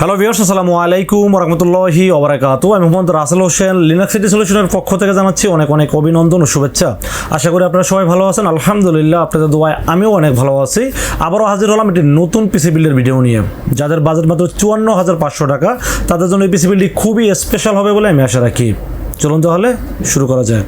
Hello viewers, আসসালামু আলাইকুম ওয়া রাহমাতুল্লাহি ওয়া বারাকাতুহু। আমি মোহাম্মদ রাসেল হোসেন, লিনাক্স সিটি সলিউশনের পক্ষ থেকে জানাচ্ছি অনেক অনেক অভিনন্দন ও শুভেচ্ছা। আশা করি আপনারা সবাই ভালো আছেন। আলহামদুলিল্লাহ, আপনাদের দোয়ায় আমিও অনেক ভালো আছি। আবারও হাজির হলাম একটি নতুন পিসি বিল্ডের ভিডিও নিয়ে। যাদের বাজেট মাত্র 54,500 টাকা, তাদের জন্য এই পিসি বিল্ডটি খুবই স্পেশাল হবে বলে আমি আশা রাখি। চলুন তাহলে শুরু করা যায়।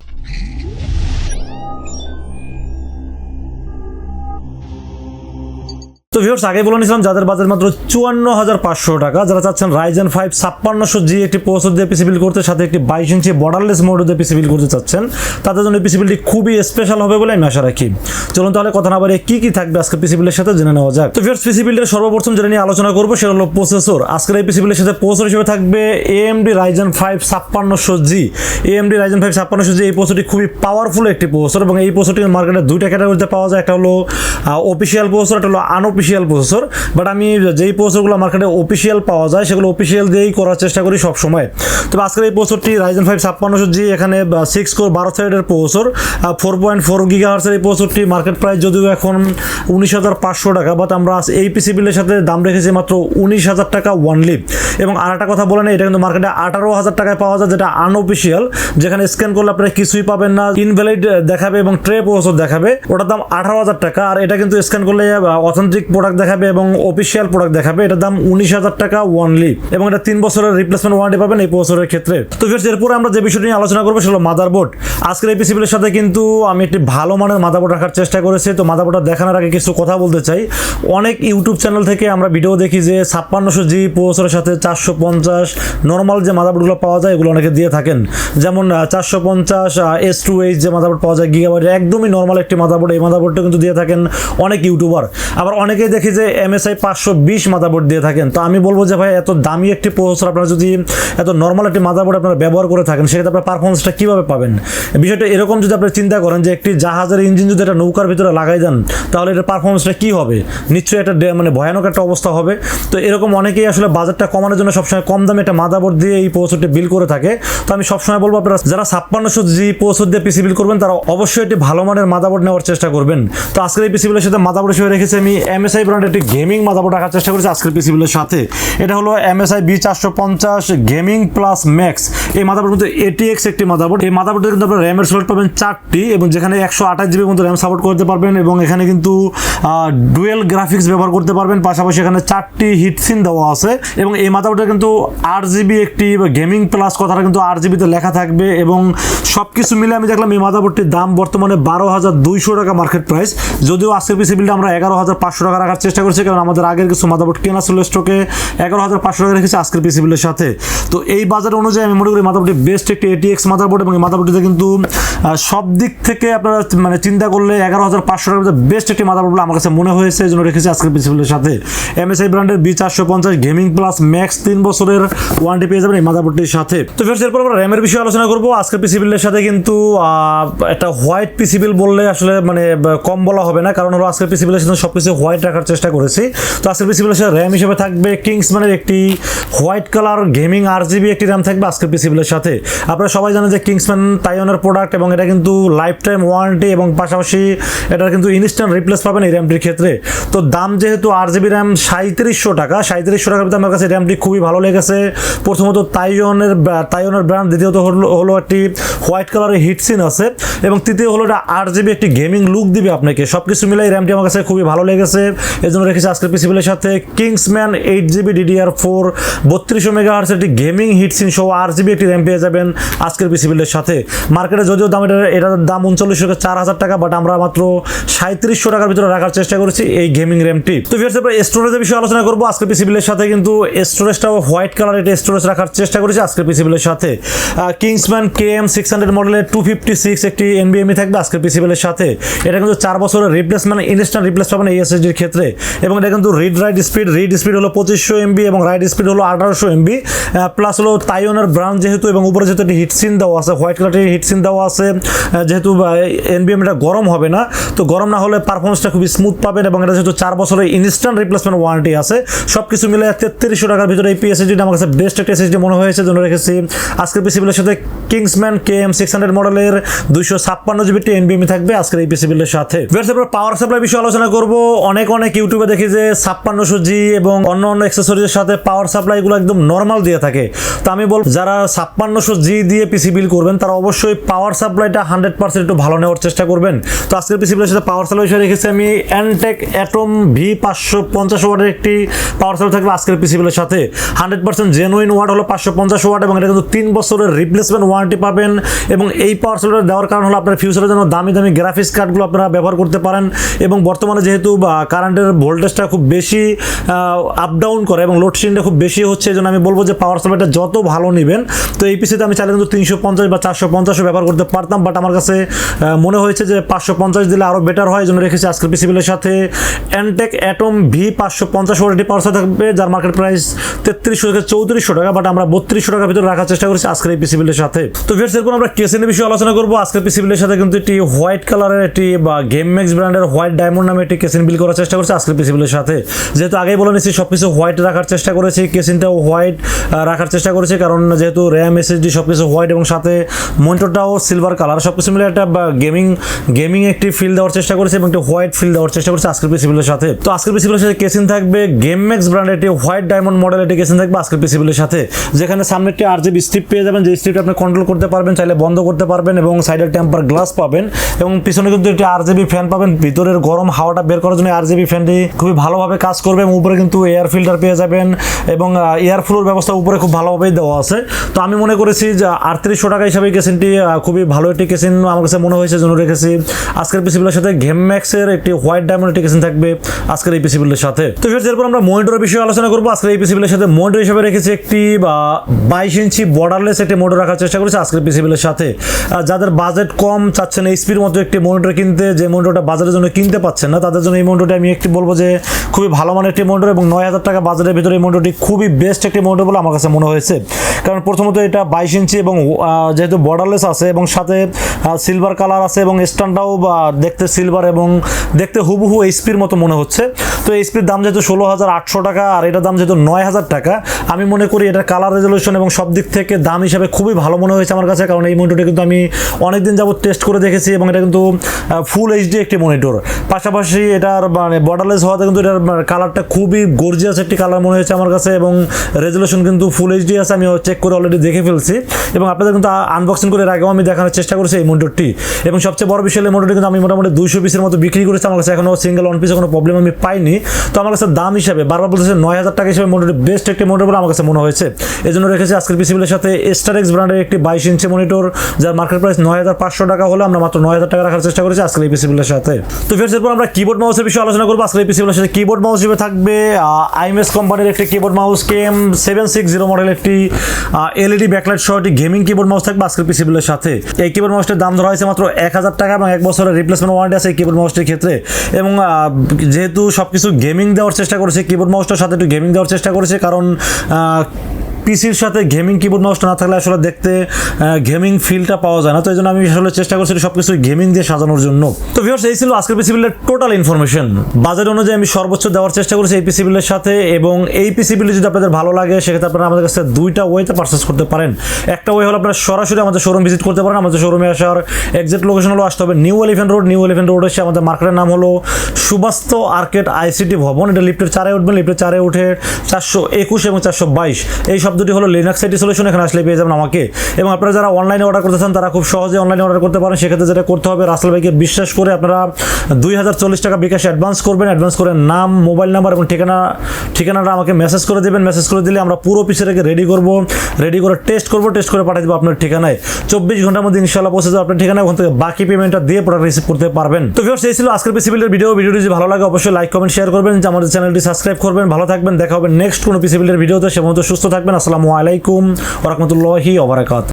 তো ভিউয়ার্স, আগে বলে নিয়েছিলাম যাদের বাজেট মাত্র 54,500 টাকা, যারা চাচ্ছেন Ryzen 5 5600G একটি প্রসেসর দিয়ে পিসি বিল্ড করতে, সাথে একটি 22 ইঞ্চি বর্ডারলেস মোড দিয়ে পিসি বিল্ড করতে চাচ্ছেন, তাদের জন্য পিসি বিল্ডটি খুবই স্পেশাল হবে বলে আমি আশা রাখি। চলুন তাহলে কথা না বাড়িয়ে কি থাকবে আজকে পিসি বিল্ডের সাথে জেনে নেওয়া যাক। তো ভিউয়ার্স, পিসি বিল্ডের সর্বপ্রথম যেটা নিয়ে আলোচনা করবো সেটা হলো প্রসেসর। আজকের এই পিসি বিল্ডের সাথে প্রসেসর হিসেবে থাকবে AMD Ryzen 5 5600G। AMD Ryzen 5 5600G এই প্রসেসরটি খুবই পাওয়ারফুল একটি প্রসেসর এবং এই প্রসেসরটি মার্কেটে দুইটা ক্যাটাগরিতে পাওয়া যায়। একটা হলো অফিসিয়াল প্রসেসর, একটা হলো আনঅফিসিয়াল প্রসেসর। বাট আমি যেই প্রসেসরগুলো মার্কেটে অফিসিয়াল পাওয়া যায় সেগুলো অফিসিয়াল দিয়েই করার চেষ্টা করি সব সময়। তবে আজকের এই প্রসেসরটি Ryzen 5 5600G, এখানে 6 কোর 12 থ্রেডের প্রসেসর, 4.4 গিগাহার্টজের এই প্রসেসরটি মার্কেট প্রাইস যদিও এখন 19,500 টাকা, বাট আমরা এই পিসি বিল্ডের সাথে দাম রেখেছি মাত্র 19,000 টাকা ওয়ানলি। এবং আর একটা কথা বলে নেই, এটা কিন্তু মার্কেটে 18,000 টাকায় পাওয়া যায়, যেটা আনঅফিসিয়াল, যেখানে স্ক্যান করলে আপনারা কিছুই পাবেন না, ইনভ্যালিড দেখাবে এবং ট্রে প্রসেসর দেখাবে, ওটার দাম 18,000 টাকা। আর এটা কিন্তু স্ক্যান করলে অথেন্টিক প্রোডাক্ট দেখাবে এবং অফিসিয়াল প্রোডাক্ট দেখাবে, এটার দাম 19,000 টাকা ওয়ানলি, এবং এটা 3 বছরের রিপ্লেসমেন্ট ওয়ারেন্টি পাবেন এই প্রসেসরের ক্ষেত্রে। তো এরপরে আমরা যে বিষয়টি নিয়ে আলোচনা করবো সেটা হলো মাদারবোর্ড। আজকের এই পিসি বিল্ডের সাথে কিন্তু আমি একটি ভালো মানের মাদারবোর্ড রাখার চেষ্টা করেছি। তো মাদারবোর্ডটা দেখানোর আগে কিছু কথা বলতে চাই। অনেক ইউটিউব চ্যানেল থেকে আমরা ভিডিও দেখি যে 5600G প্রসেসরের সাথে 450 নর্মাল যে মাদারবোর্ডগুলো পাওয়া যায় এগুলো অনেকে দিয়ে থাকেন, যেমন 450 S2H যে মাদারবোর্ড পাওয়া যায় গিগাবাইট, একদমই নর্মাল একটি মাদারবোর্ড, এই মাদারবোর্ডটা কিন্তু দিয়ে থাকেন অনেক ইউটিউবার। আবার অনেকেই দেখি যে MSI 520 মাদারবোর্ড দিয়ে থাকেন। তো আমি বলবো যে ভাই, এত দামি একটি প্রসেসর আপনারা যদি এত নর্মাল একটি মাদারবোর্ড আপনারা ব্যবহার করে থাকেন, সেক্ষেত্রে আপনার পারফরমেন্সটা কীভাবে পাবেন? বিষয়টা এরকম, যদি আপনি চিন্তা করেন যে একটি জাহাজের ইঞ্জিন যদি একটা নৌকার ভিতরে লাগাই দেন, তাহলে এটার পারফরমেন্সটা কী হবে? নিশ্চয়ই একটা মানে ভয়ানক একটা অবস্থা হবে। তো এরকম অনেকেই আসলে বাজেটটা কমানোর জন্য সবসময় কম দামে একটা মাদারবোর্ড দিয়ে এই প্রসেসরটি বিল করে থাকে। তো আমি সবসময় বলবো আপনারা যারা 5600G প্রসেসর দিয়ে পিসি বিল করবেন, তারা অবশ্যই একটি ভালো মানের মাদারবোর্ড নেওয়ার চেষ্টা করবেন। তো আজকের এই পিসি বিলের সাথে মাদারবোর্ড হিসেবে রেখেছি আমি MSI ব্র্যান্ডের একটি গেমিং মাদারবোর্ড রাখার চেষ্টা করেছি আজকের পিসি বিলের সাথে। এটা হলো MSI B450 gaming plus max. এই মাদারবোর্ড কিন্তু ATX একটি মাদারবোর্ড। এই মাদারবোর্ডে কিন্তু আপনারা র্যামের স্লট পাবেন 4টি, এবং যেখানে 128GB মতো র্যাম সাপোর্ট করতে পারবেন, এবং এখানে কিন্তু ডুয়েল গ্রাফিক্স ব্যবহার করতে পারবেন। পাশাপাশি এখানে 4টি হিটসিন দেওয়া আছে, এবং এই মাদারবোর্ডে কিন্তু 8GB একটি গেমিং প্লাস কথাটা কিন্তু 8GB-তে লেখা থাকবে। এবং সব কিছু মিলে আমি দেখলাম এই মাদারবোর্ডটির দাম বর্তমানে 12,200 টাকা মার্কেট প্রাইস। যদিও আজকের পিসি বিলটা আমরা 11,500 টাকা রাখার চেষ্টা করছি, কারণ আমাদের আগের কিছু মাদারবোর্ড কেনা ছিল স্টকে, 11,500 টাকা রেখেছি আজকের পিসি বিলের সাথে। তো এই বাজার অনুযায়ী আমি মনে করি মাদারবোর্ডটি বেস্ট একটি ATX মাদারবোর্ড, এবং এই মাদারবোর্ডটিতে কিন্তু সব দিক থেকে আপনারা মানে চিন্তা করলে 11,500 টাকার মধ্যে বেস্ট একটি মাদারবোর্ড আমার কাছে মনে হয়েছে, এই জন্য রেখেছি আজকের পিসি বিলের সাথে। MSI ব্র্যান্ডের B450 গেমিং প্লাস ম্যাক্স 3 বছরের ওয়ারেন্টি পেয়ে যাবেন এই মাদারবোর্ডটির সাথে। তো ফির এরপর আমরা র্যামের বিষয়ে আলোচনা করবো। আজকের পিসি বিলের সাথে কিন্তু একটা হোয়াইট পিসি বিল বললে আসলে মানে কম বলা হবে না, কারণ হলো আজকের পিসি বিলের সাথে সবকিছু হোয়াইট রাখার চেষ্টা করেছি। তো আজকের পিসি বিলের সাথে র্যাম হিসেবে থাকবে কিংসম্যানের একটি হোয়াইট কালার গেমিং 8GB একটি র্যাম থাকবে আজকের পিসি বিলের সাথে। আপনারা সবাই জানেন যে কিংসম্যান তাইওয়ানের প্রোডাক্ট, এবং এটা কিন্তু লাইফ টাইম ওয়ারেন্টি, এবং পাশাপাশি এটার কিন্তু ইনস্ট্যান্ট রিপ্লেস পাবেন এই র্যামটির ক্ষেত্রে। তো দাম যেহেতু 8GB র্যাম 3700 টাকা, 3700 টাকার ভিতরে আমার কাছে র্যামটি খুবই ভালো লেগেছে। প্রথমত তাইওয়ানের ব্র্যান্ড, দ্বিতীয়ত হলো একটি হোয়াইট কালারের হিটসিন আছে, এবং তৃতীয় হলো এটা 8GB একটি গেমিং লুক দিবে আপনাকে। সব কিছু মিলাই র্যামটি আমার কাছে খুবই ভালো লেগেছে, এই জন্য রেখেছি আজকের পিসি বিলের সাথে কিংসম্যান 8GB DDR4 3200 মেগাহার্টজ একটি গেমিং হিটসিন সহ 8GB একটি র্যাম পেয়ে যাবেন আজকের পিসি বিলের সাথে। মার্কেটে যদিও দাম এটার দাম 39,000 টাকা, বাট আমরা মাত্র 3700 টাকার ভিতরে রাখার চেষ্টা করেছি এই গেমিং র্যামটি। তো ভিউয়ার্স, এরপর স্টোরেজের বিষয়ে আলোচনা করবো। আজকের পিসি বিলের সাথে কিন্তু স্টোরেজটাও হোয়াইট কালার একটা স্টোরেজ রাখার চেষ্টা করেছি আজকের পিসি বিলের সাথে। কিংসম্যান KM600 মডেলের 256 একটি NVMe থাকবে আজকের পিসি বিলের সাথে। এটা কিন্তু 4 বছরের রিপ্লেসমেন্ট ইনস্ট্যান্ট রিপ্লেস পাবেন এই SSD-র ক্ষেত্রে, এবং এটা কিন্তু রিড স্পিড হলো 2500 MB এবং রাইট স্পিড হলো 1800 MB, প্লাস হলো তাইওয়ানের ব্র্যান্ড যেহেতু, এবং উপরে যেহেতু একটি হিটসিন দেওয়া আছে, হোয়াইট কালারের হিটসিন দেওয়া আছে, যেহেতু NVMe-টা গরম হবে না, তো গরম না হলে পারফরমেন্সটা খুবই স্মুথ পাবেন, এবং এটা যেহেতু 4 বছরের ইনস্ট্যান্ট রিপ্লেসমেন্ট ওয়ারেন্টি আছে, সব কিছু মিলে 3300 টাকার ভিতরে ভিতরে এই এসএসডিটা আমার কাছে বেস্ট একটা এসএসডি মনে হয়েছে, জন্য রেখেছি আজকের পিসি বিল্ডের সাথে কিংসম্যান KM600 মডেলের 256 জিবি এনবিএমই থাকবে আজকের এই পিসি বিল্ডের সাথে। পাওয়ার সাপ্লাই বিষয়ে আলোচনা করব। অনেক ইউটিউবে দেখি যে 5600G এবং অন্য অ্যাক্সেসরিজের সাথে পাওয়ার সাপ্লাইগুলো একদম নর্মাল দিয়ে থাকে। তো আমি বলবো যারা 5600G দিয়ে পিসি বিল্ড করবেন তারা অবশ্যই পাওয়ার সাপ্লাইটা 100% একটু ভালো নেওয়ার চেষ্টা করবেন। তো আজকের পিসি বিল্ডের সাথে পাওয়ার সাপ্লাই হিসেবে রেখেছি আমি Antec Atom V550 ওয়াটের একটি পাওয়ার সাপ্লাই থাকবে আজকের পিসি বিল্ডের সাথে। 100% জেনুইন ওয়াট হলো 550 ওয়াট এবং এটা কিন্তু 3 বছরের রিপ্লেসমেন্ট ওয়ারেন্টি পাবেন। এবং এই পাওয়ার সাপ্লাই দেওয়ার কারণ হলো আপনার ফিউচারের জন্য দামি গ্রাফিক্স কার্ডগুলো আপনারা ব্যবহার করতে পারেন। এবং বর্তমানে যেহেতু কারেন্টের ভোল্টেজটা খুব বেশি আপ ডাউন করে এবং লোডশেডিংটা খুব বেশি হচ্ছে, এই জন্য আমি বলবো যে পাওয়ার সাপ্লাইটা যত ভালো নেবেন, তো এই পিসিতে আমি চাইলে কিন্তু 350 বা 450 ব্যবহার করতে পারতাম, বাট আমার কাছে মনে হয়েছে যে 550 দিলে আরও বেটার হয়, এই জন্য রেখেছি আজকের পিসি বিলের সাথে Antec Atom V550 ওয়াটের পাওয়ার সাপ্লাই থাকবে, যার মার্কেট প্রাইস 3300 থেকে 3400 টাকা, বাট আমরা 3200 টাকার ভিতরে রাখার চেষ্টা করেছি আজকের এই পিসি বিলের সাথে। তো ভিউয়ার্স, এরপর আমরা কেসিনের বিষয়ে আলোচনা করবো। আজকের পিসি বিলের সাথে কিন্তু একটি হোয়াইট কালারের একটি গেমম্যাক্স ব্র্যান্ডের হোয়াইট ডায়মন্ড নামে একটি কেসিন বিল করার চেষ্টা করছি আজকের পিসি বিলের সাথে। যেহেতু আগেই বলে নিচ্ছি সবকিছু হোয়াইট রাখার চেষ্টা করেছি, কেসিনটাও হোয়াইট রাখার চেষ্টা করেছি, কারণ যেহেতু র্যাম এসএসডি সবকিছু হোয়াইট এবং সাথে মনিটরটাও সিলভার কালার, সবকিছু মিলে একটা গেমিং একটি ফিল দেওয়ার চেষ্টা করেছি এবং একটা হোয়াইট ফিল দেওয়ার চেষ্টা করেছি আজকের পিসি বিলের সাথে। তো আজকের পিসি বিলের সাথে কেসিন থাকবে গেমম্যাক্স ব্র্যান্ডের একটি হোয়াইট ডায়মন্ড মডেল একটি কেসিন থাকবে আজকের পিসি বিলের সাথে, যেখানে সামনে একটি RGB স্ট্রিপ পেয়ে যাবেন, যে স্ট্রিপটা আপনি কন্ট্রোল করতে পারবেন, চাইলে বন্ধ করতে পারবেন এবং সাইডে টেম্পার গ্লাস পাবেন এবং পিছনে কিন্তু একটি RGB ফ্যান পাবেন, ভিতরের গরম হাওয়াটা বের করার জন্য RGB ফ্যানটি খুবই ভালোভাবে কাজ করবে এবং উপরে কিন্তু এয়ার ফিল্টার পেয়ে যাবেন এবং এয়ার ফ্লোর ব্যবস্থা উপরে খুব ভালোভাবেই দেওয়া আছে। তো আমি মনে করেছি যে 3800 টাকা হিসাবে কেসিনটি খুবই ভালো একটি কেসিন আমার কাছে মনে হয়েছে, জন্য রেখেছি আজকের পিসি বিলের সাথে গেমম্যাক্সের একটি হোয়াইট ডায়মন্ড একটি কেসিন থাকবে আজকের এই পিসি বিলের সাথে। তো এরপর আমরা মনিটরের বিষয়ে আলোচনা করবো। আজকের এই পিসি বিলের সাথে মনিটর হিসেবে রেখেছি একটি 22 ইঞ্চি বর্ডারলেস একটি মনিটর রাখার চেষ্টা করেছি আজকের পিসি বিলের সাথে। যাদের বাজেট কম, চাচ্ছেন এইচপির মতো একটি মনিটর কিনতে, যে মনিটরটা বাজারের জন্য কিনতে পাচ্ছেন না, তাদের জন্য এই মনিটরটা আমি একটি বলবো যে খুবই ভালো মানের একটি মনিটর এবং 9000 টাকা বাজারের ভিতরে এই মনিটরটি খুবই বেস্ট একটি মনিটর বলে আমার কাছে মনে হয়েছে। কারণ প্রথমত এটা 22 ইঞ্চি এবং যেহেতু বর্ডারলেস আছে এবং সাথে সিলভার কালার আছে এবং স্ট্যান্ডটাও দেখতে সিলভার এবং দেখতে হুবহু এইচপির মতো মনে হচ্ছে। তো এইচপির দাম যেহেতু 16800 টাকা আর এটার দাম যেহেতু 9000 টাকা, আমি মনে করি এটার কালার রেজলিউশন এবং সব দিক থেকে দাম হিসাবে খুবই ভালো মনে হয়েছে আমার কাছে। কারণ এই মনিটরটা কিন্তু আমি অনেকদিন যাবত টেস্ট করে দেখেছি এবং এটা কিন্তু ফুল এইচডি একটি মনিটর, পাশাপাশি এটার বর্ডারলেস হওয়াতে কিন্তু এটার কালারটা খুবই গর্জিয়াস একটি কালার মনে হয়েছে আমার কাছে এবং রেজলিউশন কিন্তু ফুল এইচডি আছে, আমি চেক করে অলরেডি দেখে ফেলছি এবং আপনাদের কিন্তু আনবক্সিং করে এর আগেও আমি দেখানোর চেষ্টা করেছি এই মনিটরটি। এবং সবচেয়ে বড় বিষয় এই মনিটরটি কিন্তু আমি মোটামুটি 200 পিসের মতো বিক্রি করেছি, আমার কাছে এখনো সিঙ্গেল ওয়ান পিসে কোনো প্রবলেম আমি পাইনি। তো আমার কাছে দাম হিসাবে বারবার বলতেছে 9000 টাকা হিসেবে মনিটর বেস্ট একটি মনিটর বলে আমার কাছে মনে হয়েছে, এই জন্য রেখেছি আজকের পিসি বিলের সাথে Starex ব্র্যান্ডের একটি 22 ইঞ্চি মনিটর, যার মার্কেট প্রাইস 9500 টাকা হলো, আমরা মাত্র 9000 টাকা রাখার চেষ্টা করেছি আজকের এই পিসি বিলের সাথে। তো এরপর আমরা কিবোর্ড মাউসের বিষয়ে আলোচনা করবো। আজকের এই পিসি বিলের সাথে কিবোর্ড মাউস হিসেবে থাকবে Imice কোম্পানির একটি কিবোর্ড মাউস, KM760 মডেল একটি LED ব্যাকলাইট সহ একটি গেমিং কিবোর্ড মাউস থাকবে আজকের পিসি বিলের সাথে। এই কিবোর্ড মাউসটির দাম ধরা হয়েছে মাত্র 1000 টাকা এবং 1 বছরের রিপ্লেসমেন্ট ওয়ারেন্টি আছে এই কিবোর্ড মাউসটির ক্ষেত্রে। এবং যেহেতু সবকিছু গেমিং দেওয়ার চেষ্টা করেছে, কিবোর্ড মাউসটার সাথে একটু গেমিং দেওয়ার চেষ্টা করেছে, কারণ পিসির সাথে গেমিং কিবোর্ড মাউসটা না থাকলে আসলে দেখতে গেমিং ফিলটা পাওয়া যায় না। তো এই জন্য আমি আসলে চেষ্টা করছি সব কিছু গেমিং দিয়ে সাজানোর জন্য। তো ভিউয়ার্স, এই ছিল আজকের পিসি বিলের টোটাল ইনফরমেশন। বাজেট অনুযায়ী আমি সর্বোচ্চ দেওয়ার চেষ্টা করেছি এই পিসি বিলের সাথে এবং এই পিসি বিল যদি আপনাদের ভালো লাগে সেক্ষেত্রে আপনারা আমাদের কাছে দুইটা ওয়েতে পারচেস করতে পারেন। একটা ওয়ে হলো আপনারা সরাসরি আমাদের শোরুম ভিজিট করতে পারেন। আমাদের শোরুমে আসার এক্সাক্ট লোকেশন হলো আসতে হবে নিউ এলিফ্যান্ট রোড এসে আমাদের মার্কেটের নাম হলো সুবাস্তু আর্কেড আইসিটি ভবন। এটা লিফটের 4-এ উঠবেন, লিফটের 4-এ উঠে 421 এবং 422 এই শব্দটি হলো লিনাক্স আইটি সলিউশন, এখানে আসলে পেয়ে যাবেন আমাকে। এবং আপনারা যারা অনলাইনে অর্ডার করতে চান তারা খুব সহজে অনলাইনে অর্ডার করতে পারেন। সেক্ষেত্রে যেটা করতে হবে, রাসেল ভাইকে বিশ্বাস করে আপনারা 2040 টাকা বিকাশে অ্যাডভান্স করবেন। অ্যাডভান্স করে নাম, মোবাইল নাম্বার এবং ঠিকানাটা আমাকে মেসেজ করে দেবেন। মেসেজ করে দিলে আমরা পুরো পিসেটাকে রেডি করে টেস্ট করে পাঠিয়ে দেবো আপনার ঠিকানায়। 24 ঘন্টার মধ্যে ইনশাআল্লাহ পৌঁছে যাবে আপনার ঠিকানায়। ওখান থেকে বাকি পেমেন্টটা দিয়ে প্রোডাক্ট রিসিভ করতে পারবেন। তো ভিউয়ার্স, এই ছিল আজকের পিসি বিলের ভিডিওটি যদি ভালো লাগে অবশ্যই লাইক কমেন্ট শেয়ার করবেন, আমাদের চ্যানেলটি সাবস্ক্রাইব করবেন। ভালো থাকবেন, দেখা হবে নেক্সট কোনো পিসি বিলের ভিডিওতে। সে মতো সুস্থ থাকবেন। আসসালামু আলাইকুম ওয়া রাহমাতুল্লাহি ওয়া বারাকাতুহু।